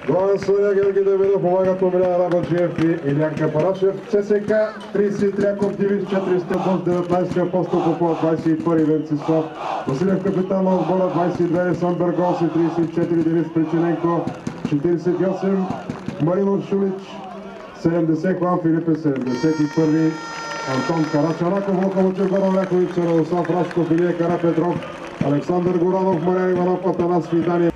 Главен съдия Георги Давидов, помагат Умилян Рабаджиев и Илянка Парашев. ЦСК 33 Яков Дивич, 4 Степос, 19 Апостол Попов, 21 Венцислав Василев, капитан на отбора, 22 Сан Бергоси, 34 Денис Причиненко, 48 Маринов Шулич, 70 Хуан Филипе, 71 Антон Карачараков, Локомочев Баровляковица, Радослав Рашков, Илия Карапетров, Александър Горанов, Мариян Иванов, Атанас Фидания.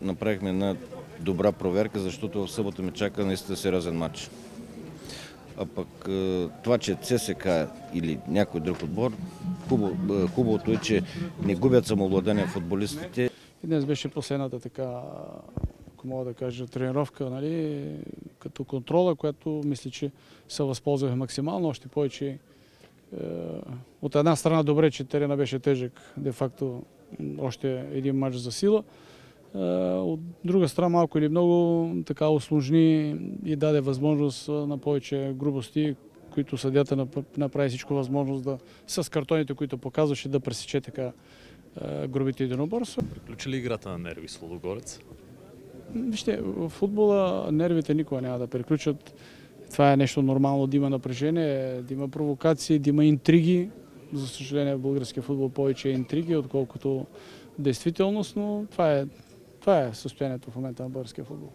Направихме една добра проверка, защото в събота ме чака наистина сериозен матч. А пък това, че ЦСК или някой друг отбор, хубавото е, че не губят самообладание футболистите. И днес беше последната така, ако мога да кажа, тренировка, нали, като контрола, която мисля, че се възползвахме максимално, още повече. От една страна добре, че терена беше тежък, де-факто още един матч за сила. От друга страна малко или много така усложни и даде възможност на повече грубости, които съдията направи всичко възможност да с картоните, които показваше, да пресече така грубите единоборства. Приключи ли играта на нерви с Лудогорец? Вижте, в футбола нервите никога няма да приключат. Това е нещо нормално, да има напрежение, да има провокации, да има интриги. За съжаление в българския футбол повече интриги, отколкото действителност, но това е състоянието в момента на българския футбол.